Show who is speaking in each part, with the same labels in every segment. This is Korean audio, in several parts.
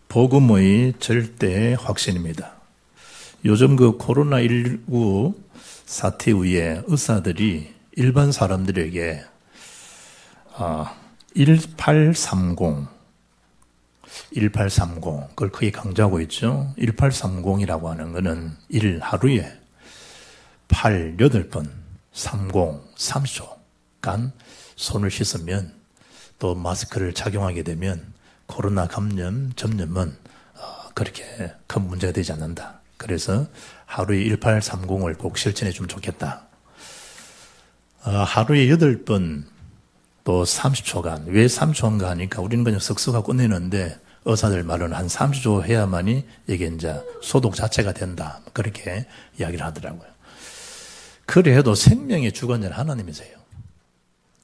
Speaker 1: 복음의 절대 확신입니다. 요즘 그 코로나19 사태 후에 의사들이 일반 사람들에게 1830 그걸 크게 강조하고 있죠. 1830이라고 하는 것은 하루에 8, 8번 30, 30초간 손을 씻으면 또 마스크를 착용하게 되면 코로나 감염, 전염은 그렇게 큰 문제가 되지 않는다. 그래서 하루에 1830을 꼭 실천해 주면 좋겠다. 하루에 8번 또 30초간. 왜 30초인가 하니까 우리는 그냥 쓱쓱하고 끝내는데 의사들 말은 한 30초 해야만이 이게 이제 소독 자체가 된다. 그렇게 이야기를 하더라고요. 그래도 생명의 주관자는 하나님이세요.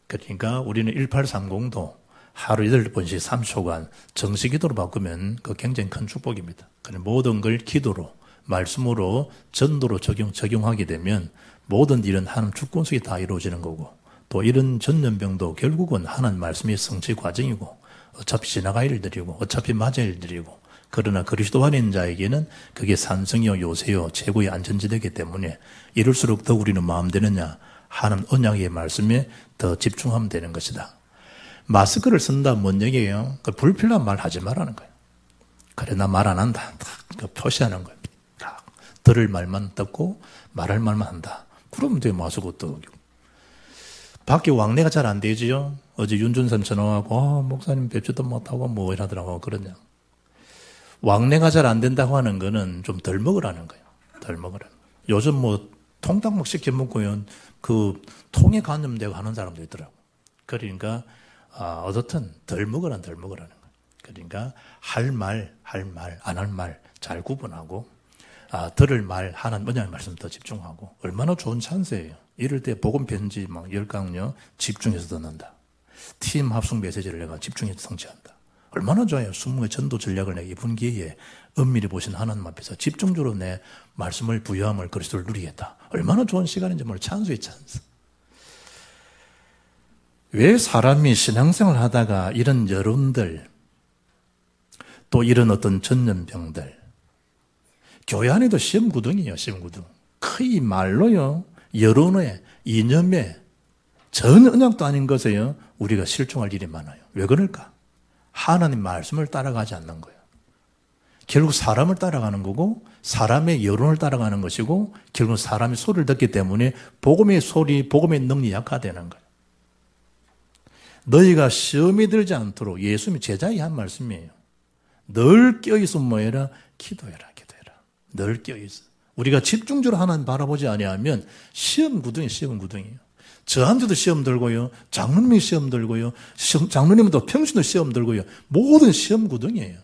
Speaker 1: 그러니까 우리는 1830도 하루 8번씩 30초간 정식 기도로 바꾸면 그 굉장히 큰 축복입니다. 모든 걸 기도로, 말씀으로, 전도로 적용하게 되면 모든 일은 하나님 주권 속에 다 이루어지는 거고, 또 이런 전염병도 결국은 하나님 말씀의 성취 과정이고, 어차피 지나갈 일들이고, 어차피 맞을 일들이고, 그러나 그리스도 안에 있는 자에게는 그게 산성이요 요새요 최고의 안전지대이기 때문에 이럴수록 더 우리는 마음 되느냐, 하나님 언약의 말씀에 더 집중하면 되는 것이다. 마스크를 쓴다 뭔 얘기예요? 그 불필요한 말 하지 말라는 거예요. 그래 나 말 안 한다. 그 표시하는 거예요. 들을 말만 듣고 말할 말만 한다. 그러면 돼 마스크 또. 밖에 왕래가 잘 안 되지요. 어제 윤준선 전화하고 목사님 뵙지도 못하고 뭐 이러더라고. 그러냐. 왕래가 잘 안 된다고 하는 거는 좀 덜 먹으라는 거예요. 덜 먹으라는 거예요. 요즘 뭐 통닭 시켜 먹고요. 그 통에 감염되고 하는 사람도 있더라고. 그러니까 어떻든 덜 먹으라는 거예요. 그러니까 할 말, 안 할 말 잘 구분하고 들을 말, 하나님 언약의 말씀 더 집중하고 얼마나 좋은 찬스예요. 이럴 때 복음 편지 막 10강요 집중해서 듣는다. 팀 합숙 메시지를 내가 집중해서 성취한다. 얼마나 좋아요. 20의 전도 전략을 내가 이번 기회에 은밀히 보신 하나님 앞에서 집중적으로 내 말씀을 부여함을 그리스도를 누리겠다. 얼마나 좋은 시간인지 몰라. 찬스의 찬스. 왜 사람이 신앙생활을 하다가 이런 여론들, 또 이런 어떤 전염병들, 교회 안에도 시험구덩이에요, 시험구덩. 거의 말로요, 여론에, 이념에, 전 언약도 아닌 것에요, 우리가 실종할 일이 많아요. 왜 그럴까? 하나님 말씀을 따라가지 않는 거예요. 결국 사람을 따라가는 거고, 사람의 여론을 따라가는 것이고, 결국 사람의 소리를 듣기 때문에 복음의 소리, 복음의 능력이 약화되는 거예요. 너희가 시험에 들지 않도록 예수님이 제자에게 한 말씀이에요. 늘 껴있어 뭐해라? 기도해라. 늘 껴있어. 우리가 집중적으로 하나님 바라보지 아니하면 시험 구덩이에요. 저한테도 시험 들고요. 장로님이 시험 들고요. 장로님은 또 평신도 시험 들고요. 모든 시험 구덩이에요.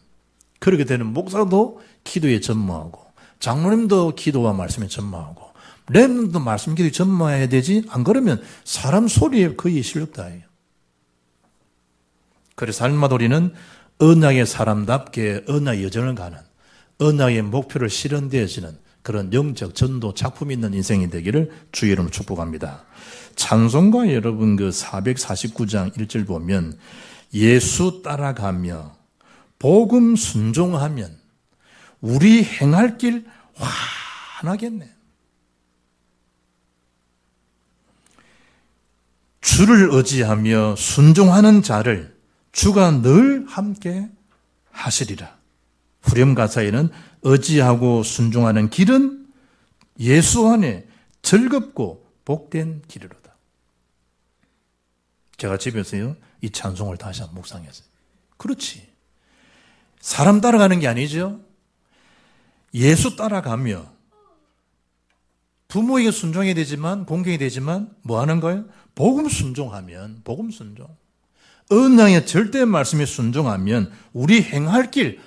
Speaker 1: 그렇게 되는 목사도 기도에 전무하고, 장로님도 기도와 말씀에 전무하고, 렘도 말씀 기도에 전무해야 되지. 안 그러면 사람 소리에 거의 실력다해요. 그래서 삶마다 우리는 언약의 사람답게 언약의 여정을 가는, 언약의 목표를 실현되어지는 그런 영적 전도 작품이 있는 인생이 되기를 주의 이름으로 축복합니다. 찬송가 여러분 그 449장 1절 보면 예수 따라가며 복음 순종하면 우리 행할 길 환하겠네. 주를 의지하며 순종하는 자를 주가 늘 함께 하시리라. 후렴 가사에는 의지하고 순종하는 길은 예수 안에 즐겁고 복된 길이로다. 제가 집에서요, 이 찬송을 다시 한번 묵상했어요. 그렇지. 사람 따라가는 게 아니죠. 예수 따라가며 부모에게 순종해야 되지만, 공경이 되지만 뭐 하는 거예요? 복음 순종하면, 복음 순종. 언약의 절대 말씀에 순종하면 우리 행할 길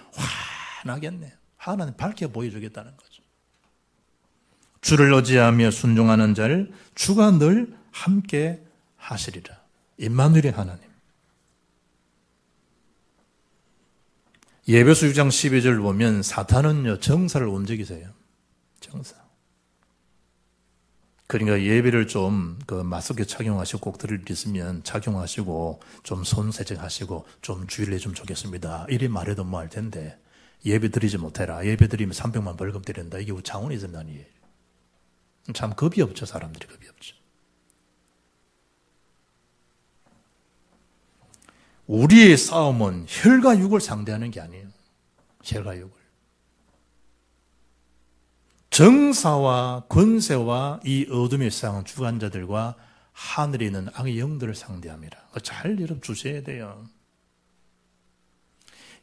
Speaker 1: 환하겠네. 하나님 밝게 보여주겠다는 거죠. 주를 의지하며 순종하는 자를 주가 늘 함께 하시리라. 임마누엘의 하나님. 예배서 6장 12절 보면 사탄은요 정사를 움직이세요. 정사. 그러니까 예배를 좀 마스크 착용하시고 꼭 드릴 일 있으면 착용하시고 좀 손 세정하시고 좀 주의를 해주면 좋겠습니다. 이리 말해도 뭐 할 텐데 예배 드리지 못해라. 예배 드리면 300만 벌금 드린다. 이게 장원이 된다니. 참 겁이 없죠. 사람들이 겁이 없죠. 우리의 싸움은 혈과 육을 상대하는 게 아니에요. 혈과 육을. 정사와 권세와 이 어둠의 세상 주관자들과 하늘에 있는 악의 영들을 상대합니다. 잘 여러분 주셔야 돼요.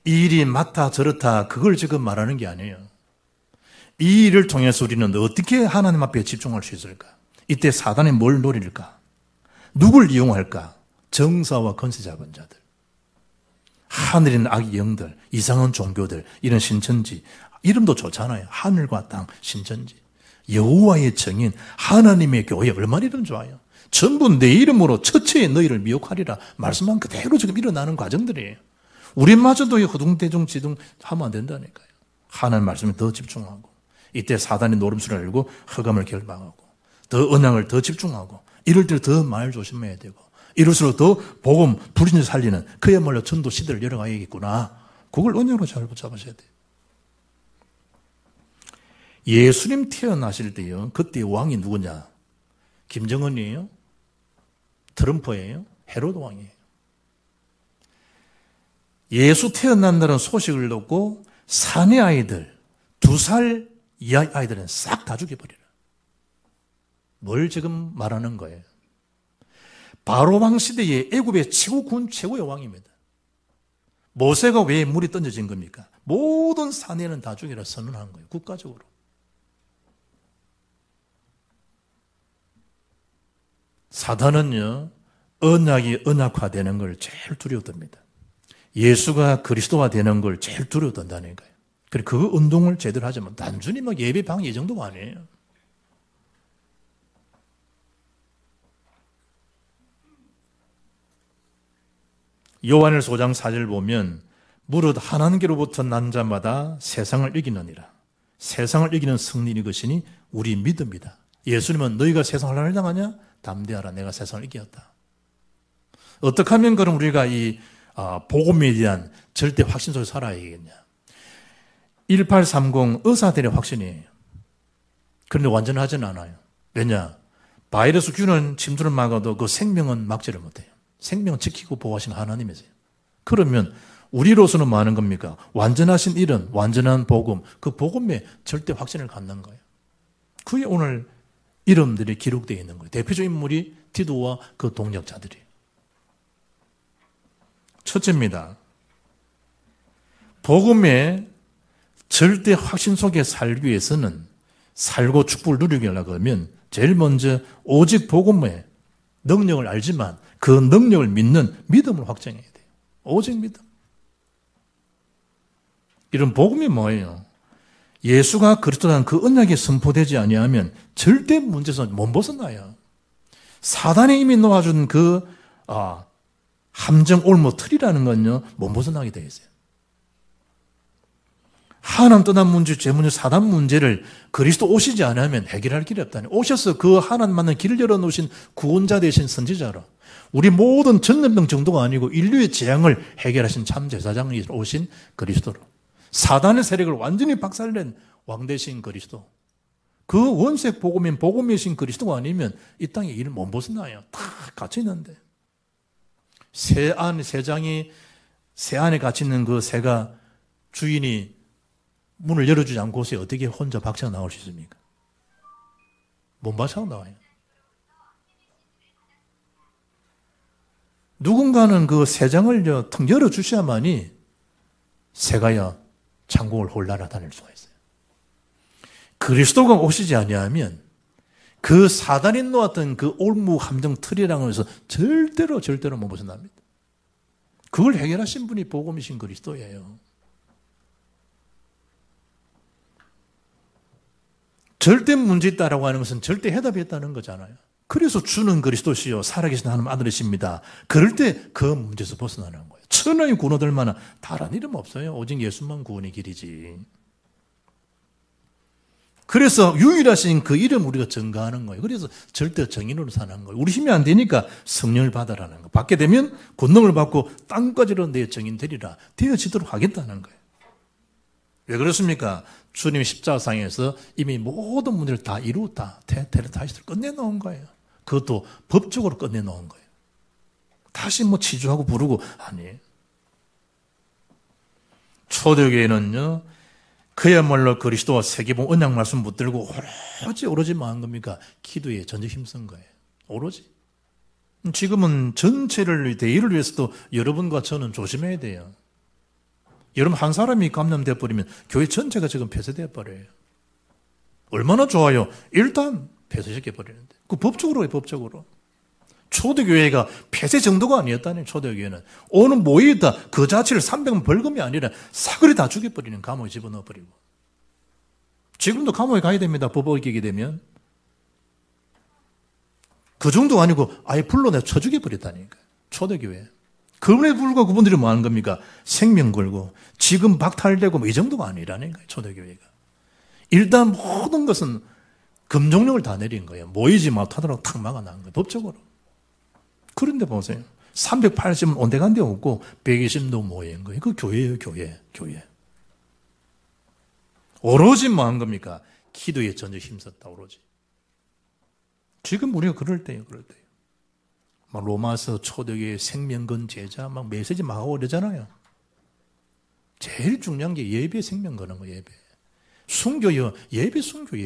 Speaker 1: 이 일이 맞다 저렇다 그걸 지금 말하는 게 아니에요. 이 일을 통해서 우리는 어떻게 하나님 앞에 집중할 수 있을까? 이때 사단이 뭘 노릴까? 누굴 이용할까? 정사와 권세 잡은 자들, 하늘에 있는 악의 영들, 이상한 종교들, 이런 신천지, 이름도 좋잖아요. 하늘과 땅, 신천지. 여호와의 정인, 하나님의 교회 얼마나 이름 좋아요. 전부 내 이름으로 처처에 너희를 미혹하리라 말씀한 그대로 지금 일어나는 과정들이에요. 우리마저도 허둥대중 지둥 하면 안 된다니까요. 하나님 말씀에 더 집중하고, 이때 사단의 노름수를 알고 허감을 결방하고, 더 언약을 더 집중하고, 이럴 때 더 말 조심해야 되고, 이럴수록 더 복음 불신을 살리는 그야말로 전도 시대를 열어가야겠구나. 그걸 언약으로 잘 붙잡으셔야 돼요. 예수님 태어나실 때요, 그때 왕이 누구냐? 김정은이에요? 트럼프예요? 헤로드 왕이에요. 예수 태어난다는 소식을 듣고 사내 아이들, 2살 이하 아이들은 싹 다 죽여버리라. 뭘 지금 말하는 거예요? 바로 왕 시대의 애굽의 최고군 최고의 왕입니다. 모세가 왜 물이 던져진 겁니까? 모든 사내는 다 죽이라 선언한 거예요. 국가적으로. 사단은요, 언약이 언약화되는 걸 제일 두려워합니다. 예수가 그리스도화 되는 걸 제일 두려워한다니까요. 그리고 그 운동을 제대로 하자면 단순히 막 예배방 이 정도가 아니에요. 요한일서 5장 4절 보면 무릇 하나님께로부터 난 자마다 세상을 이기느니라. 세상을 이기는 승리는 것이니 우리 믿음이다. 예수님은 너희가 세상을 하느냐? 담대하라. 내가 세상을 이겼다. 어떻게 하면 그럼 우리가 이 복음에 대한 절대 확신 속에 살아야겠냐? 1830 의사들의 확신이에요. 그런데 완전하지는 않아요. 왜냐? 바이러스 균은 침투를 막아도 그 생명은 막지를 못해요. 생명을 지키고 보호하시는 하나님이세요. 그러면 우리로서는 뭐 하는 겁니까? 완전하신 이름, 완전한 복음, 그 복음에 절대 확신을 갖는 거예요. 그게 오늘 이름들이 기록되어 있는 거예요. 대표적인 인물이 디도와 그 동력자들이에요. 첫째입니다. 복음의 절대 확신 속에 살기 위해서는 살고 축복을 누리게 하려고 하면 제일 먼저 오직 복음의 능력을 알지만 그 능력을 믿는 믿음을 확정해야 돼요. 오직 믿음. 이런 복음이 뭐예요? 예수가 그리스도라는 그 언약이 선포되지 아니하면 절대 문제에서 못 벗어나요. 사단이 이미 놓아준 그 함정 올무 틀이라는 건요, 못 벗어나게 되어 있어요. 하나님 떠난 문제, 죄 문제, 사단 문제를 그리스도 오시지 않으면 해결할 길이 없다니. 오셔서 그 하나님 만난 길을 열어놓으신 구원자 되신 선지자로 우리 모든 전염병 정도가 아니고 인류의 재앙을 해결하신 참 제사장이 오신 그리스도로 사단의 세력을 완전히 박살낸 왕 되신 그리스도, 그 원색 복음인 복음이신 그리스도가 아니면 이 땅에 일을 못 벗어나요. 다 갇혀 있는데 새 안에 갇혀 있는 그 새가 주인이 문을 열어주지 않고서 어떻게 혼자 박차가 나올 수 있습니까? 못 박차가 나와요. 누군가는 그 새장을 텅 열어주셔야만이 새가요 창공을 홀라라 다닐 수가 있어요. 그리스도가 오시지 아니하면 그 사단이 놓았던 그 올무 함정 틀이라고 해서 절대로 못 벗어납니다. 그걸 해결하신 분이 복음이신 그리스도예요. 절대 문제 있다라고 하는 것은 절대 해답이 있다는 거잖아요. 그래서 주는 그리스도시요 살아계신 하나님 아들이십니다. 그럴 때 그 문제에서 벗어나는 거예요. 천하의 구원 얻을 만한 다른 이름 없어요. 오직 예수만 구원의 길이지. 그래서 유일하신 그 이름 우리가 증거하는 거예요. 그래서 절대 정인으로 사는 거예요. 우리 힘이 안 되니까 성령을 받아라는 거. 받게 되면 권능을 받고 땅까지로 내 정인 되리라. 되어지도록 하겠다는 거예요. 왜 그렇습니까? 주님이 십자가상에서 이미 모든 문제를 다 이루었다. 테레타이스를 끝내놓은 거예요. 그것도 법적으로 끝내놓은 거예요. 다시 뭐 치주하고 부르고 아니에요. 초대교회는요, 그야말로 그리스도와 세계봉 언약 말씀 붙들고 오로지 뭐 한 겁니까? 기도에 전적 힘쓴 거예요. 오로지. 지금은 전체를, 대의를 위해서도 여러분과 저는 조심해야 돼요. 여러분 한 사람이 감염되어 버리면 교회 전체가 지금 폐쇄되어 버려요. 얼마나 좋아요. 일단 폐쇄시켜 버리는데. 그 법적으로 해요, 법적으로. 초대교회가 폐쇄 정도가 아니었다니, 초대교회는. 오늘 모이다 그 자체를 300만 벌금이 아니라 사거리 다 죽여버리는, 감옥에 집어넣어버리고. 지금도 감옥에 가야 됩니다, 법 어기게 되면. 그 정도 아니고 아예 불러내 쳐 죽여버렸다니까요, 초대교회. 그럼에 불구하고 그분들이 뭐 하는 겁니까? 생명 걸고 지금 박탈되고 뭐 이 정도가 아니라니까요, 초대교회가. 일단 모든 것은 금종령을 다 내린 거예요. 모이지 못하도록 탁 막아놓은 거예요, 법적으로. 그런데 보세요. 380은 온데간데 없고 120도 모인 거예요. 그 교회예요, 교회. 오로지 뭐 한 겁니까? 기도에 전혀 힘썼다, 오로지. 지금 우리가 그럴 때예요. 막 로마서 초대교회 생명건 제자 막 메시지 막 하고 그러잖아요. 제일 중요한 게 예배 생명 거는 거예요, 예배. 순교요, 예배 순교.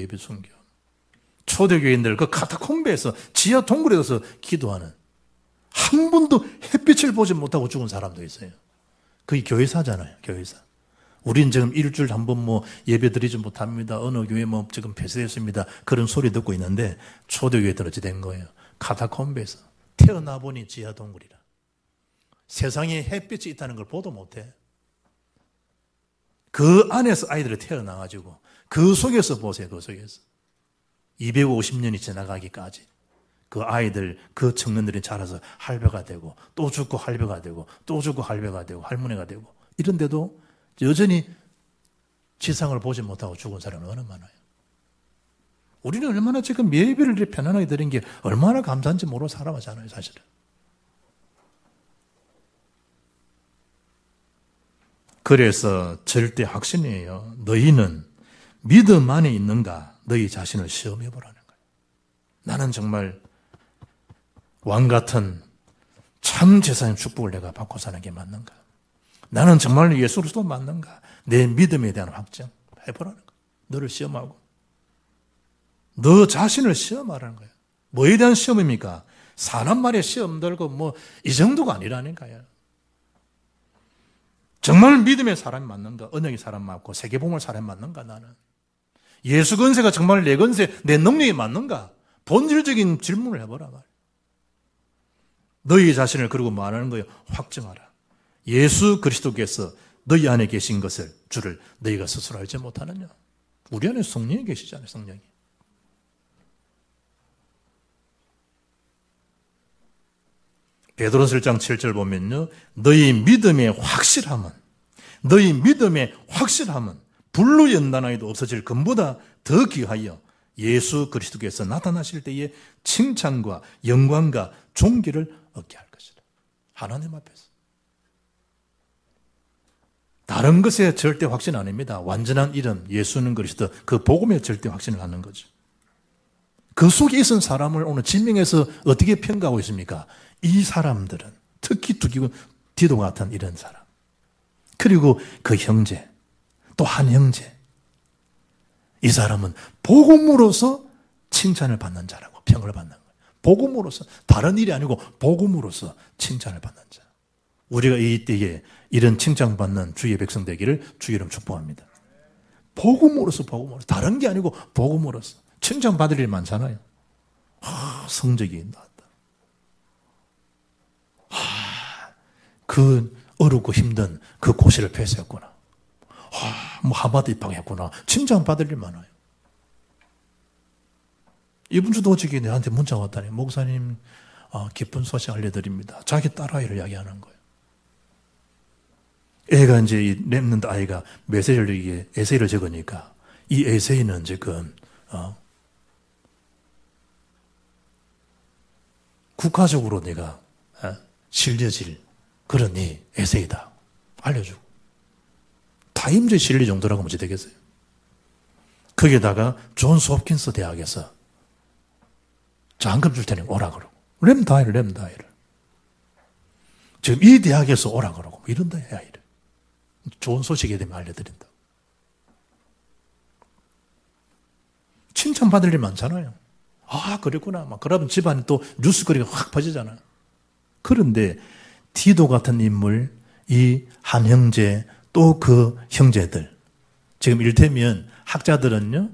Speaker 1: 초대교인들 그 카타콤베에서 지하 동굴에서 기도하는, 한 번도 햇빛을 보지 못하고 죽은 사람도 있어요. 그게 교회사잖아요, 교회사. 우린 지금 일주일에 한 번 뭐 예배 드리지 못합니다. 어느 교회 뭐 지금 폐쇄됐습니다. 그런 소리 듣고 있는데 초대교회들 어찌 된 거예요? 카타콤베에서 태어나 보니 지하 동굴이라. 세상에 햇빛이 있다는 걸 보도 못해. 그 안에서 아이들이 태어나가지고 그 속에서 보세요, 그 속에서. 250년이 지나가기까지 그 아이들, 그 청년들이 자라서 할배가 되고 또 죽고 할배가 되고 또 죽고 할배가 되고 할머니가 되고, 이런데도 여전히 지상을 보지 못하고 죽은 사람은 얼마나 많아요. 우리는 얼마나 지금 예배를 이렇게 편안하게 드린 게 얼마나 감사한지 모르고 살아가잖아요, 사실은. 그래서 절대 확신이에요. 너희는 믿음 안에 있는가? 너희 자신을 시험해 보라는 거예요. 나는 정말 왕 같은 참 제사의 축복을 내가 받고 사는 게 맞는가? 나는 정말 예수 그리스도 맞는가? 내 믿음에 대한 확정 해보라는 거예요. 너를 시험하고. 너 자신을 시험하라는 거예요. 뭐에 대한 시험입니까? 사람 말에 시험 들고 뭐 이 정도가 아니라니까요. 정말 믿음의 사람이 맞는가? 언약의 사람 맞고 세계복음의 사람이 맞는가? 나는 예수 건세가 정말 내 건세, 내 능력이 맞는가? 본질적인 질문을 해보라 말이에요. 너희 자신을 그러고 말하는 거예요. 확정하라. 예수 그리스도께서 너희 안에 계신 것을, 주를 너희가 스스로 알지 못하느냐? 우리 안에 성령이 계시잖아요, 성령이. 베드로서 1장 7절 보면요, 너희 믿음의 확실함은 불로 연단하여도 없어질 금보다 더 귀하여 예수 그리스도께서 나타나실 때에 칭찬과 영광과 존귀를 얻게 할 것이다. 하나님 앞에서. 다른 것에 절대 확신 아닙니다. 완전한 이름 예수는 그리스도, 그 복음에 절대 확신을 하는 거죠. 그 속에 있은 사람을 오늘 진명해서 어떻게 평가하고 있습니까? 이 사람들은 특히 디도 같은 이런 사람, 그리고 그 형제, 또 한 형제, 이 사람은 복음으로서 칭찬을 받는 자라고 평을 받는 거예요. 복음으로서, 다른 일이 아니고 복음으로서 칭찬을 받는 자. 우리가 이 때에 이런 칭찬받는 주의 백성 되기를 주의 이름 축복합니다. 복음으로서, 다른 게 아니고 복음으로서. 칭찬받을 일 많잖아요. 성적이 나왔다. 그 어렵고 힘든 그 고시를 폐쇄했구나. 뭐 하버드 입학했구나. 칭찬받을 일 많아요. 이번 주도 어저께 내한테 문자 왔다니, 목사님 기쁜 소식 알려드립니다. 자기 딸아이를 이야기하는 거예요. 애가 이제 이 랩런트 아이가 메시지를, 이게 에세이를 적으니까 이 에세이는 지금 국가적으로 내가 실려질 그런 이 에세이다 알려주고 타임즈 실리 정도라고 뭐지 되겠어요? 거기에다가 존스 홉킨스 대학에서 장금 줄 테니 오라 그러고 램다이를 지금 이 대학에서 오라 그러고 이런다 해야 이래. 좋은 소식이 되면 알려드린다. 칭찬받을 일 많잖아요. 아 그랬구나. 막 그러면 집안에 또 뉴스거리가 확 퍼지잖아요. 그런데 디도 같은 인물, 이 한 형제 또 그 형제들 지금 이를테면 학자들은요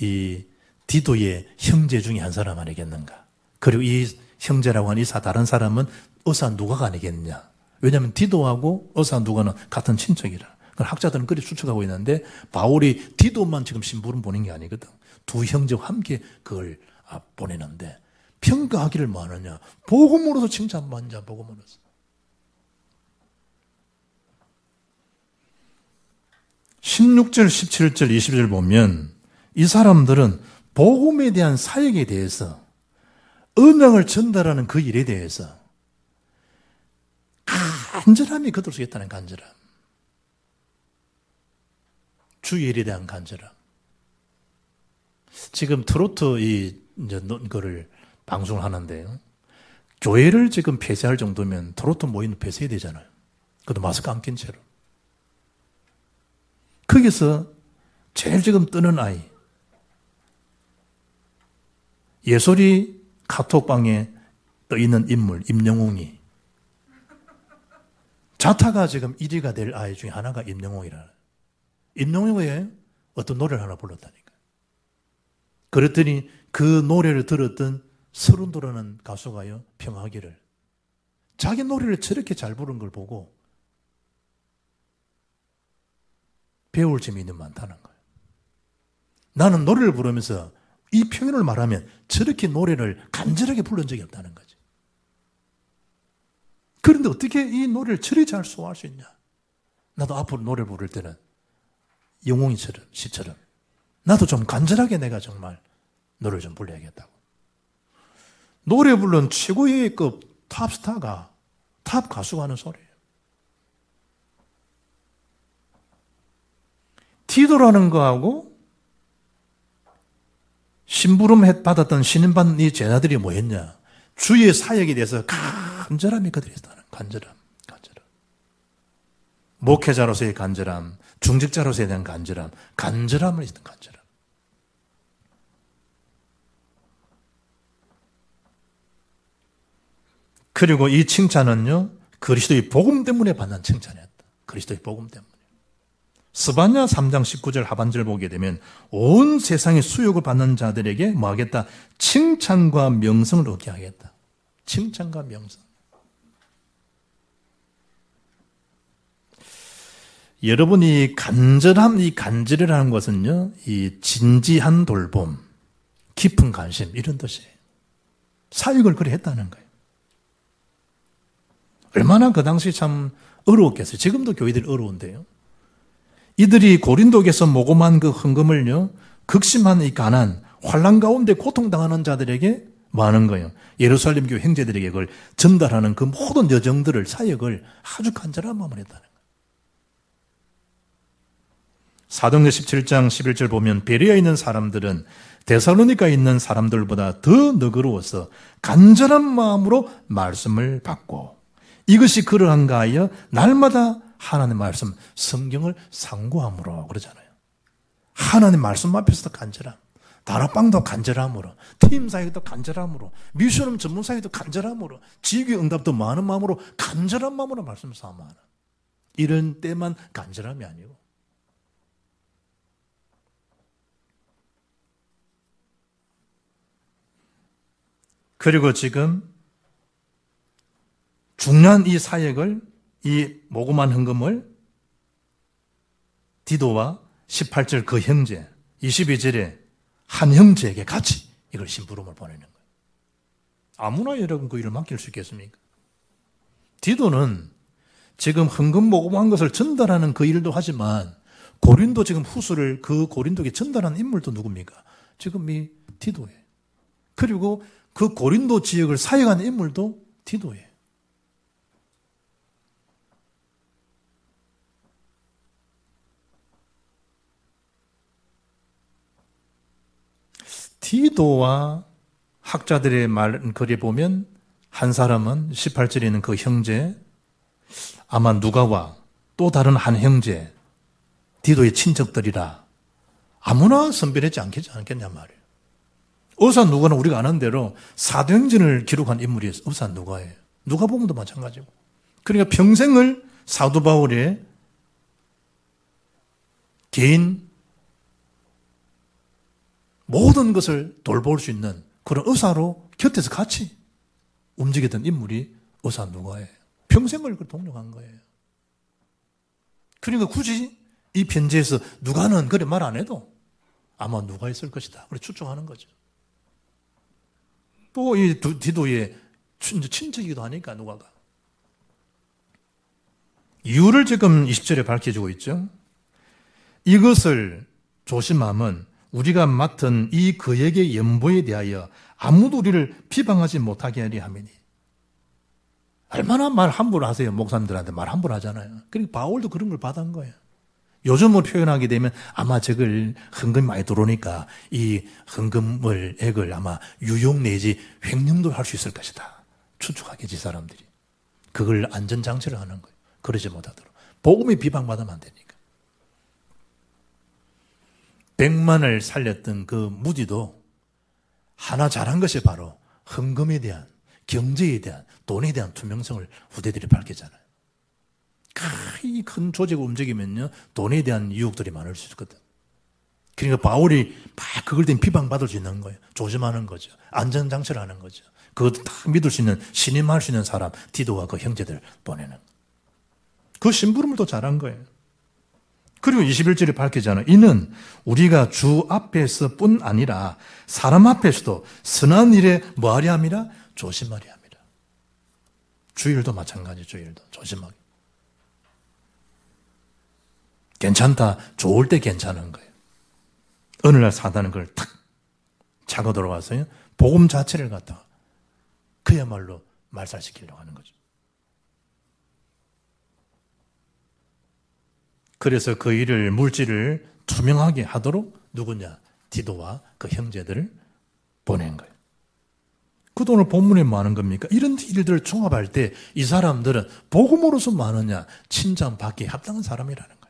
Speaker 1: 이 디도의 형제 중에 한 사람 아니겠는가. 그리고 이 형제라고 하는 이 다른 사람은 의사 누가가 아니겠느냐. 왜냐하면 디도하고 의사 누가는 같은 친척이라. 학자들은 그리 추측하고 있는데 바울이 디도만 지금 심부름 보낸 게 아니거든. 두 형제와 함께 그걸 보내는데 평가하기를 뭐 하느냐. 복음으로서 칭찬받냐. 복음으로서. (16절) (17절) (20절) 보면 이 사람들은 복음에 대한 사역에 대해서 언약을 전달하는 그 일에 대해서 간절함이 그들 속에 있다는 간절함. 주의 일에 대한 간절함. 지금 트로트 이거를 방송을 하는데요. 교회를 지금 폐쇄할 정도면 트로트 모임 폐쇄해야 되잖아요. 그것도 마스크 안 낀 채로. 거기서 제일 지금 뜨는 아이. 예솔이 카톡방에 떠 있는 인물, 임영웅이. 자타가 지금 1위가 될 아이 중에 하나가 임영웅이라는. 임영웅이 어떤 노래를 하나 불렀다니까. 그랬더니 그 노래를 들었던 서른도라는 가수가요, 평하기를. 자기 노래를 저렇게 잘 부른 걸 보고 배울 점이 있는 많다는 거예요. 나는 노래를 부르면서 이 표현을 말하면 저렇게 노래를 간절하게 부른 적이 없다는 거지. 그런데 어떻게 이 노래를 저리 잘 소화할 수 있냐? 나도 앞으로 노래 부를 때는 영웅이처럼, 시처럼 나도 좀 간절하게 내가 정말 노래를 좀 불러야겠다고. 노래 부른 최고의 급 탑스타가 탑 가수가 하는 소리예요. 디도라는 거하고 심부름 받았던 신임받는 이 제자들이 뭐였냐? 주의 사역에 대해서 간절함이 그들이 있다는 간절함. 목회자로서의 간절함, 중직자로서에 대한 간절함을 있던 간절함. 그리고 이 칭찬은요, 그리스도의 복음 때문에 받는 칭찬이었다. 그리스도의 복음 때문에. 스바냐 3장 19절 하반절 보게 되면 온 세상의 수욕을 받는 자들에게 뭐 하겠다? 칭찬과 명성을 얻게 하겠다. 칭찬과 명성. 여러분이 간절함, 이 간절이라는 것은요, 이 진지한 돌봄, 깊은 관심, 이런 뜻이에요. 사역을 그래 했다는 거예요. 얼마나 그 당시 참 어려웠겠어요. 지금도 교회들이 어려운데요. 이들이 고린도에서 모금한 그 헌금을요, 극심한 이 가난, 환난 가운데 고통당하는 자들에게 뭐 하는 거예요? 예루살렘 교회 형제들에게 그걸 전달하는 그 모든 여정들을, 사역을 아주 간절한 마음으로 했다는 거예요. 사도행전 17장 11절 보면 베레아에 있는 사람들은 데살로니가에 있는 사람들보다 더 너그러워서 간절한 마음으로 말씀을 받고 이것이 그러한가 하여 날마다 하나님의 말씀, 성경을 상고함으로 그러잖아요. 하나님의 말씀 앞에서도 간절함, 다락방도 간절함으로, 팀 사역도 간절함으로, 미션음 전문 사역도 간절함으로, 지휘 응답도 많은 마음으로 간절한 마음으로 말씀을 삼아하는 이런 때만 간절함이 아니고 그리고 지금 중요한 이 사역을, 이 모금한 헌금을 디도와 18절 그 형제, 22절에 한 형제에게 같이 이걸 심부름을 보내는 거예요. 아무나 여러분 그 일을 맡길 수 있겠습니까? 디도는 지금 헌금 모금한 것을 전달하는 그 일도 하지만 고린도 지금 후서를 그 고린도에 전달한 인물도 누굽니까? 지금 이 디도예요. 그리고 그 고린도 지역을 사역하는 인물도 디도예요. 디도와 학자들의 말거리에 보면 한 사람은 18절에 있는 그 형제, 아마 누가와 또 다른 한 형제, 디도의 친척들이라 아무나 선별하지 않겠냐 말이에요. 의사 누가는 우리가 아는 대로 사도행전을 기록한 인물이 의사 누가예요. 누가복음도 마찬가지고. 그러니까 평생을 사도 바울의 개인 모든 것을 돌볼 수 있는 그런 의사로 곁에서 같이 움직였던 인물이 의사 누가예요. 평생을 동력한 거예요. 그러니까 굳이 이 편지에서 누가는 그래 말 안 해도 아마 누가 있을 것이다. 그래 추측하는 거죠. 또 이 디도의 친척이기도 하니까 누가가. 이유를 지금 20절에 밝혀주고 있죠. 이것을 조심함은 우리가 맡은 이 그에게 연보에 대하여 아무도 우리를 비방하지 못하게 하려 함이니. 얼마나 말 함부로 하세요. 목사님들한테 말 함부로 하잖아요. 그러니까 바울도 그런 걸 받은 거예요. 요즘으로 표현하게 되면 아마 저걸 헌금이 많이 들어오니까 이 헌금을 액을 아마 유용 내지 횡령도 할 수 있을 것이다. 추측하겠지 사람들이. 그걸 안전장치를 하는 거예요. 그러지 못하도록. 복음이 비방받으면 안 되니까. 100만을 살렸던 그 무디도 하나 잘한 것이 바로 헌금에 대한, 경제에 대한, 돈에 대한 투명성을 후대들이 밝혔잖아요. 큰 조직을 움직이면요, 돈에 대한 유혹들이 많을 수 있거든. 그러니까 바울이 막 그걸 때문에 비방받을 수 있는 거예요. 조심하는 거죠. 안전장치를 하는 거죠. 그것도 다 믿을 수 있는, 신임할 수 있는 사람, 디도와 그 형제들 보내는. 그 심부름을 또 잘한 거예요. 그리고 21절에 밝히잖아요. 이는 우리가 주 앞에서 뿐 아니라 사람 앞에서도 선한 일에 뭐하려 함이라? 조심하려 함이라. 주일도 마찬가지, 주일도 조심하게. 괜찮다, 좋을 때 괜찮은 거예요. 어느 날 사단은 그걸 탁 차고 들어와서요, 복음 자체를 갖다가 그야말로 말살시키려고 하는 거죠. 그래서 그 일을, 물질을 투명하게 하도록 누구냐? 디도와 그 형제들을 보낸 거예요. 그 돈을 본문에 뭐 하는 겁니까? 이런 일들을 종합할 때 이 사람들은 복음으로서 뭐 하느냐? 칭찬받기에 합당한 사람이라는 거예요.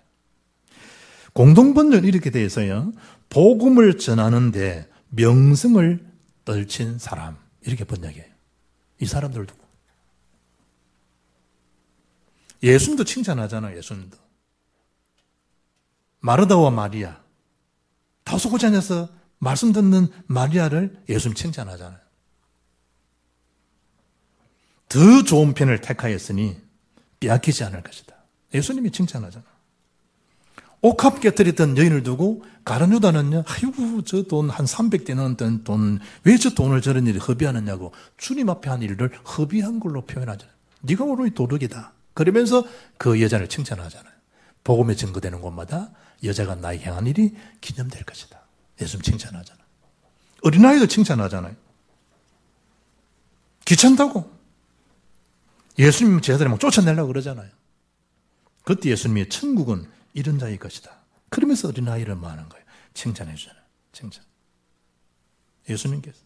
Speaker 1: 공동번역은 이렇게 돼 있어요. 복음을 전하는데 명성을 떨친 사람. 이렇게 번역해요. 이 사람들도. 예수님도 칭찬하잖아요. 예수님도. 마르다와 마리아, 다소고잔에서 말씀 듣는 마리아를 예수님 칭찬하잖아요. 더 좋은 편을 택하였으니 빼앗기지 않을 것이다. 예수님이 칭찬하잖아요. 옥합 깨뜨렸던 여인을 두고 가룟 유다는요, 아이고 저 돈 한 300대는 돈, 왜 저 돈을 저런 일에 허비하느냐고 주님 앞에 한 일을 허비한 걸로 표현하잖아요. 네가 오늘 도둑이다. 그러면서 그 여자를 칭찬하잖아요. 복음에 증거되는 곳마다 여자가 나의 행한 일이 기념될 것이다. 예수님 칭찬하잖아요. 어린아이도 칭찬하잖아요. 귀찮다고. 예수님 제자들이 막 쫓아내려고 그러잖아요. 그때 예수님이 천국은 이런 자의 것이다. 그러면서 어린아이를 말하는 거예요. 칭찬해 주잖아요. 칭찬. 예수님께서.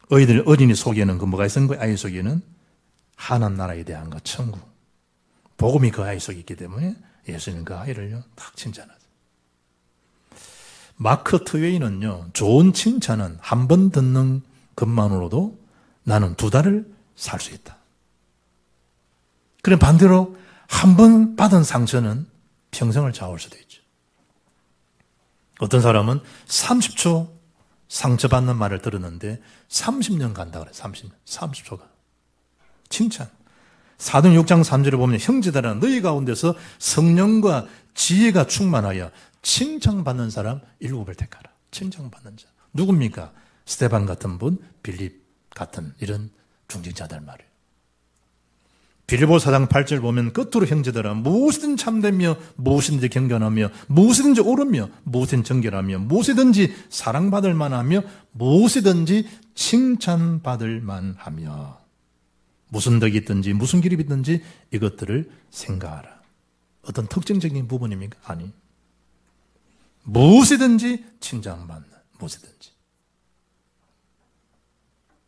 Speaker 1: 어린이 속에는 그 뭐가 있는 거예요? 아이 속에는 하나님 나라에 대한 것, 천국. 복음이 그 아이 속에 있기 때문에 예수님은 그 아이를요, 딱 칭찬하죠. 마크 트웨이는요, 좋은 칭찬은 한 번 듣는 것만으로도 나는 2달을 살 수 있다. 그럼 반대로 한 번 받은 상처는 평생을 좌우할 수도 있죠. 어떤 사람은 30초 상처받는 말을 들었는데 30년 간다 그래. 30초가. 칭찬. 사도행 6장 3절에 보면 형제들아 너희 가운데서 성령과 지혜가 충만하여 칭찬받는 사람 7을 택하라. 칭찬받는 자. 누굽니까? 스데반 같은 분, 빌립 같은 이런 중직자들 말이에요. 빌립보 4장 8절 보면 끝으로 형제들아 무엇이든 참되며 무엇이든지 경건하며 무엇이든지 옳으며 무엇이든지 정결하며 무엇이든지 사랑받을 만하며 무엇이든지 칭찬받을 만하며 무슨 덕이 있든지 무슨 기립이 있든지 이것들을 생각하라. 어떤 특징적인 부분입니까? 아니. 무엇이든지 칭찬받는 무엇이든지.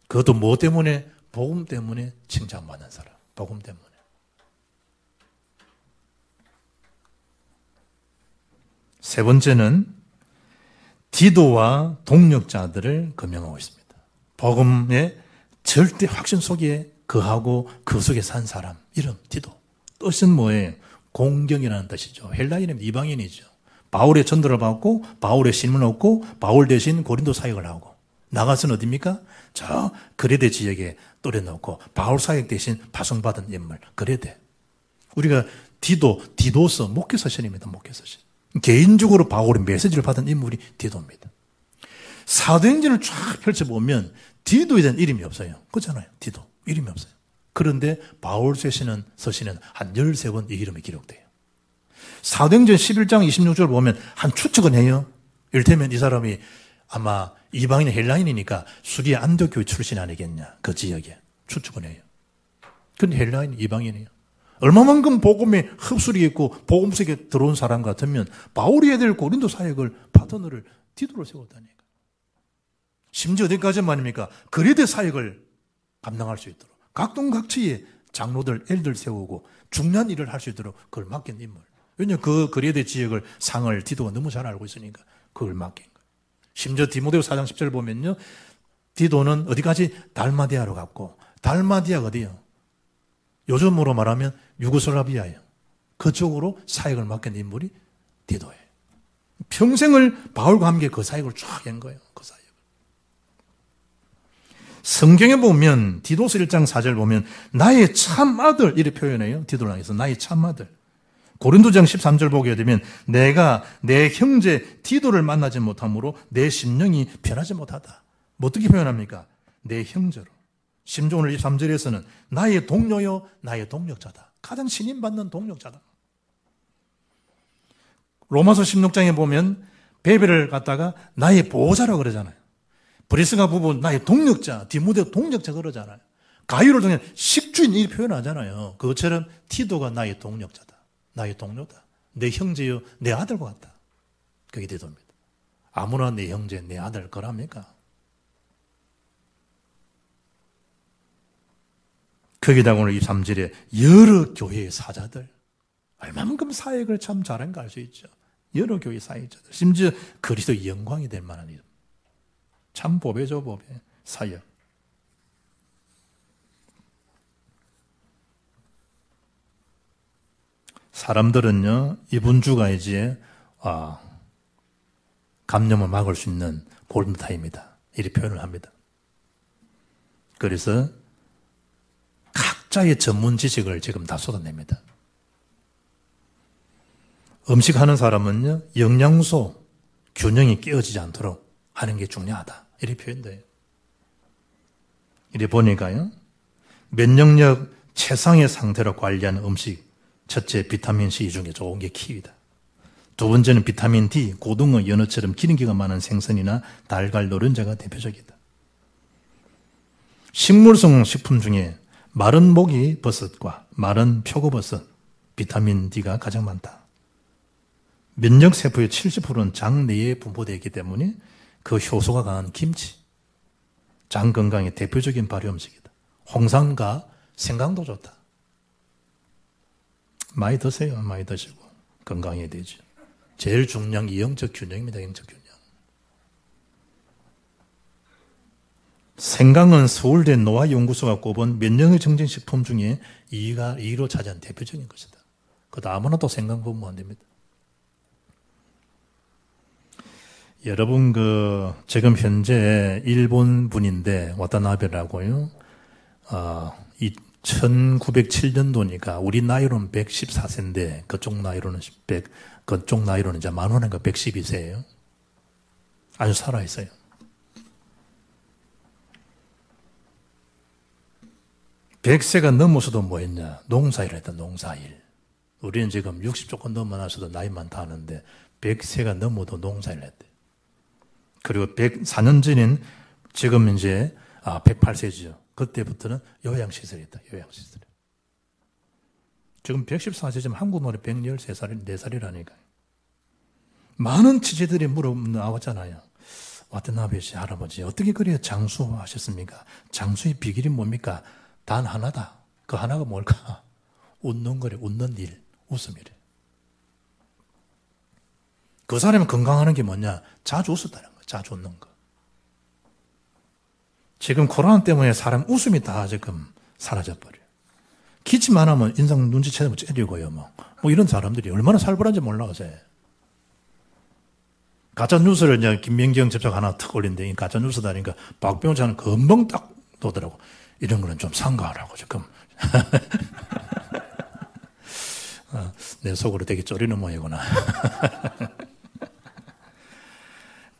Speaker 1: 그것도 뭐 때문에? 복음 때문에 칭찬받는 사람. 복음 때문에. 세 번째는 디도와 동력자들을 금명하고 있습니다. 복음의 절대 확신 속에 거하고 그 속에 산 사람. 이름 디도. 뜻은 뭐예요? 공경이라는 뜻이죠. 헬라인은 이방인이죠. 바울의 전도를 받고 바울의 신문을 얻고 바울 대신 고린도 사역을 하고 나가서는 어디입니까? 저 그레데 지역에 또래놓고 바울 사역 대신 파송받은 인물 그레데. 우리가 디도서 목회서신입니다. 목회서신. 개인적으로 바울의 메시지를 받은 인물이 디도입니다. 사도행전을 쫙 펼쳐보면 디도에 대한 이름이 없어요. 그렇잖아요. 디도 이름이 없어요. 그런데 바울 서신은 한 13번 이 이름이 기록돼요. 사도행전 11장 26절 보면 한 추측은 해요. 이를테면 이 사람이 아마 이방인 헬라인이니까 수리의 안디옥 교회 출신 아니겠냐. 그 지역에 추측은 해요. 근데 헬라인 이방인이에요. 얼마만큼 복음에 흡수력이 있고 복음 속에 들어온 사람 같으면 바울이 해야 될 고린도 사역을 파트너를 디도로 세웠다니까. 심지어 어디까지 말입니까? 그레데 사역을 감당할 수 있도록 각동각처의 장로들, 엘들 세우고 중요한 일을 할 수 있도록 그걸 맡긴 인물. 왜냐하면 그 그레데 지역을 상을 디도가 너무 잘 알고 있으니까 그걸 맡긴 거예요. 심지어 디모데후 4장 10절 보면요. 디도는 어디까지? 달마디아로 갔고 달마디아가 어디요? 요즘으로 말하면 유고슬라비아예요. 그쪽으로 사역을 맡긴 인물이 디도예요. 평생을 바울과 함께 그 사역을 쫙 한 거예요. 그 사역을. 성경에 보면 디도서 1장 4절 보면 나의 참아들 이렇게 표현해요. 디도를 향해서 나의 참아들. 고린도장 13절 보게 되면 내가 내 형제 디도를 만나지 못함으로 내 심령이 변하지 못하다. 뭐 어떻게 표현합니까? 내 형제로. 심지어 오늘 23절에서는 나의 동료요 나의 동력자다. 가장 신임받는 동력자다. 로마서 16장에 보면 베베를 갖다가 나의 보호자라고 그러잖아요. 브리스가 부부 나의 동력자, 디모데 동력자 그러잖아요. 가이를 통해 식주인 이 표현하잖아요. 그것처럼 티도가 나의 동력자다. 나의 동료다. 내 형제요, 내 아들과 같다. 그게 디도입니다. 아무나 내 형제, 내 아들 거랍니까? 거기다가 오늘 23절에 여러 교회의 사자들. 얼마만큼 사역을 참 잘한가 알 수 있죠. 여러 교회 사역자들. 심지어 그리스도의 영광이 될 만한 일. 참 보배죠, 보배. 사역. 사람들은요, 이번 주가 이제, 감염을 막을 수 있는 골든타임이다. 이렇게 표현을 합니다. 그래서 각자의 전문 지식을 지금 다 쏟아냅니다. 음식하는 사람은요, 영양소 균형이 깨어지지 않도록 하는 게 중요하다. 이렇게 표현돼요. 이래 보니까요, 면역력 최상의 상태로 관리하는 음식, 첫째 비타민C 중에 좋은 게 키위다. 두 번째는 비타민 D, 고등어, 연어처럼 기름기가 많은 생선이나 달걀, 노른자가 대표적이다. 식물성 식품 중에 마른 모기 버섯과 마른 표고버섯, 비타민 D가 가장 많다. 면역세포의 70%는 장 내에 분포되어 있기 때문에 그 효소가 강한 김치, 장 건강의 대표적인 발효 음식이다. 홍삼과 생강도 좋다. 많이 드세요. 많이 드시고 건강해야 되죠. 제일 중요한 게 영적 균형입니다. 영적 균형. 생강은 서울대 노화연구소가 꼽은 면역력 증진식품 중에 2위로 차지한 대표적인 것이다. 그것도 아무나 또 생강 보면 안 됩니다. 여러분, 지금 현재 일본 분인데, 와타나베라고요. 1907년도니까, 우리 나이로는 114세인데, 그쪽 나이로는 이제 만원인가 112세예요. 아주 살아있어요. 100세가 넘어서도 뭐 했냐? 농사일 했다, 농사일. 우리는 지금 60 조금 넘어나서도 나이 많다 하는데 100세가 넘어도 농사일 했대. 그리고 104년 전인 지금 이제 108세죠. 그때부터는 요양시설이었다. 요양시설. 지금 114세, 한국 노래 113살, 4살이라니까요. 많은 취재들이 나왔잖아요. 와타나베 할아버지, 어떻게 그래야 장수하셨습니까? 장수의 비결이 뭡니까? 단 하나다. 그 하나가 뭘까? 웃는 거래, 웃는 일, 웃음이래. 그 사람이 건강하는 게 뭐냐? 자주 웃었다는 거, 자주 웃는 거. 지금 코로나 때문에 사람 웃음이 다 지금 사라져버려요. 기침 안 하면 인상 눈치채면 째리고요, 뭐 이런 사람들이 얼마나 살벌한지 몰라서. 가짜뉴스를 이제 김민경 접촉 하나 탁 올린데, 가짜뉴스다니까 박병호자는 금방 딱 도더라고. 이런 거는 좀 삼가하라고, 지금. 내 속으로 되게 쫄리는 모양이구나.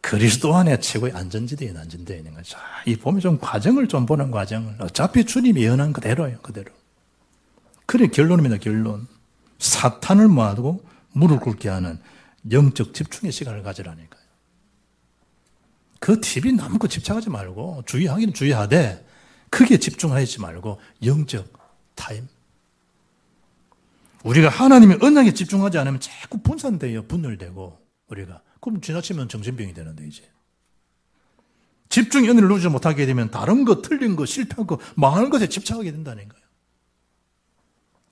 Speaker 1: 그리스도 안에 최고의 안전지대에 안전되어 있는 거죠. 이 보면 좀 과정을 좀 보는 과정을. 어차피 주님이 예언한 그대로예요, 그대로. 그래, 결론입니다, 결론. 사탄을 모아두고 무릎 꿇게 하는 영적 집중의 시간을 가지라니까요. 그 TV 남고 집착하지 말고, 주의하기는 주의하되, 크게 집중하지 말고, 영적 타임. 우리가 하나님의 언약에 집중하지 않으면 자꾸 분산돼요, 분열되고, 우리가. 그럼 지나치면 정신병이 되는데, 이제. 집중의 은혜를 누리지 못하게 되면 다른 거, 틀린 거, 실패한 거, 망하는 것에 집착하게 된다는 거예요.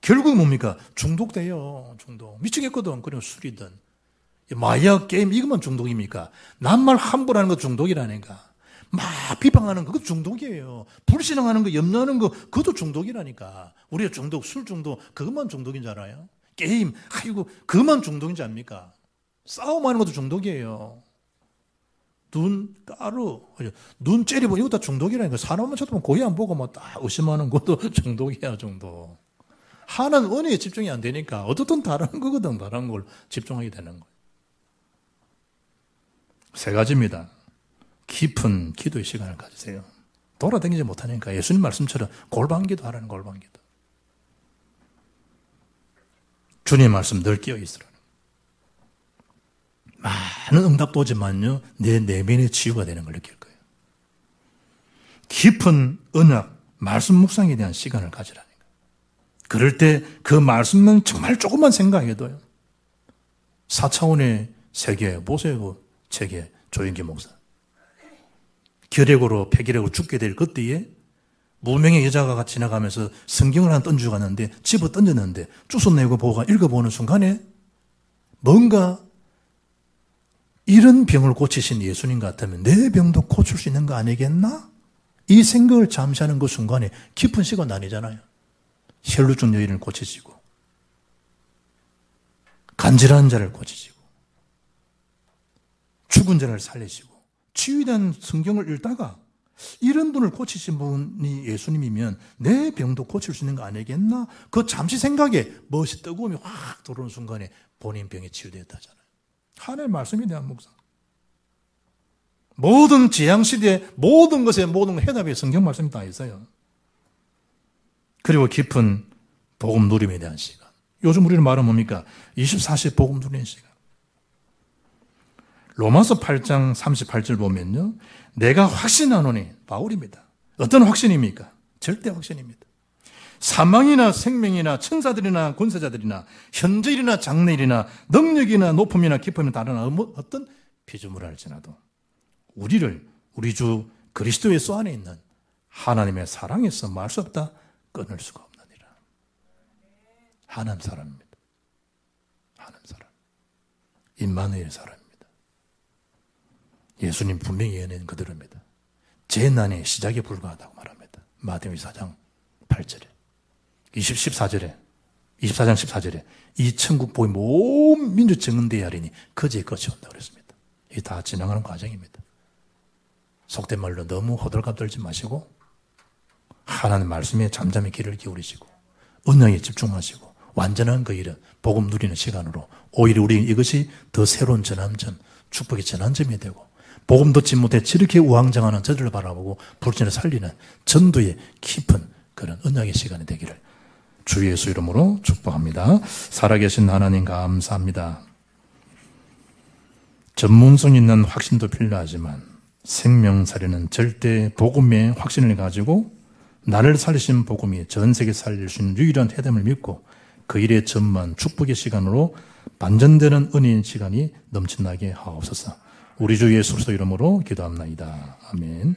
Speaker 1: 결국 뭡니까? 중독돼요, 중독. 미치겠거든, 그리고 술이든. 마약, 게임, 이것만 중독입니까? 남말 함부로 하는 거 중독이라니까. 막 비방하는 거, 그것도 중독이에요. 불신앙하는 거, 염려하는 거, 그것도 중독이라니까. 우리가 중독, 술 중독, 그것만 중독인 줄 알아요? 게임, 아이고, 그것만 중독인 줄 압니까? 싸움하는 것도 중독이에요. 눈 째리고 이거 다 중독이라니까. 사람만 쳐다보면 고개 안 보고 막 딱 의심하는 것도 중독이야, 중독. 하나는 은혜에 집중이 안 되니까 어떻든 다른 거거든, 다른 걸 집중하게 되는 거예요. 세 가지입니다. 깊은 기도의 시간을 가지세요. 돌아다니지 못하니까 예수님 말씀처럼 골방기도 하라는, 골방기도. 주님 말씀 늘 끼어 있으라는. 많은 응답도 오지만요, 내 내면의 치유가 되는 걸 느낄 거예요. 깊은 언약, 말씀 묵상에 대한 시간을 가지라는 거예요. 그럴 때 그 말씀은 정말 조금만 생각해도요. 4차원의 세계, 보세요, 세계, 조영기 목사. 결핵으로, 폐결핵으로 죽게 될 그때에 무명의 여자가 지나가면서 성경을 하나 던지고 갔는데, 집어 던졌는데, 주워내고 보고 읽어보는 순간에 뭔가 이런 병을 고치신 예수님 같으면 내 병도 고칠 수 있는 거 아니겠나? 이 생각을 잠시 하는 그 순간에 깊은 시간 아니잖아요. 혈루증 여인을 고치시고, 간질한 자를 고치시고, 죽은 자를 살리시고, 치유에 대한 성경을 읽다가 이런 분을 고치신 분이 예수님이면 내 병도 고칠 수 있는 거 아니겠나? 그 잠시 생각에 멋이 뜨거움이 확 들어오는 순간에 본인 병이 치유되었다잖아요. 하나님의 말씀에 대한 묵상. 모든 재앙시대에 모든 것에 모든 해답에 성경 말씀이 다 있어요. 그리고 깊은 복음 누림에 대한 시간. 요즘 우리는 말은 뭡니까? 24시 복음 누리는 시간. 로마서 8장 38절 보면요, 내가 확신하노니, 바울입니다. 어떤 확신입니까? 절대 확신입니다. 사망이나 생명이나 천사들이나 권세자들이나 현재일이나 장래일이나 능력이나 높음이나 깊음이나 다른 어떤 피조물을 할지라도 우리를 우리 주 그리스도 예수 안에 있는 하나님의 사랑에서 말 수 없다, 끊을 수가 없느니라. 하나님 사람입니다. 하나님 사람. 임마누엘 사람입니다. 예수님 분명히 예언한 그대로입니다. 재난의 시작에 불과하다고 말합니다. 마태복음 24장 8절에 24장 14절에 이 천국 복이 온 민주 정은대에 하리니 거지의 끝이 온다고 그랬습니다. 이게 다 지나가는 과정입니다. 속된 말로 너무 호들갑 떨지 마시고 하나님 말씀에 잠잠히 귀를 기울이시고 언약에 집중하시고 완전한 그 일은 복음 누리는 시간으로 오히려 우리 이것이 더 새로운 전환점, 축복의 전환점이 되고 복음 듣지 못해 저렇게 우왕좌왕하는 저들을 바라보고 불신을 살리는 전도의 깊은 그런 언약의 시간이 되기를 주 예수 이름으로 축복합니다. 살아계신 하나님 감사합니다. 전문성 있는 확신도 필요하지만 생명살리는 절대 복음의 확신을 가지고 나를 살리신 복음이 전 세계 살릴 수 있는 유일한 해됨을 믿고 그 일의 전만 축복의 시간으로 반전되는 은혜의 시간이 넘쳐나게 하옵소서. 우리 주 예수 그리스도 이름으로 기도합나이다. 아멘.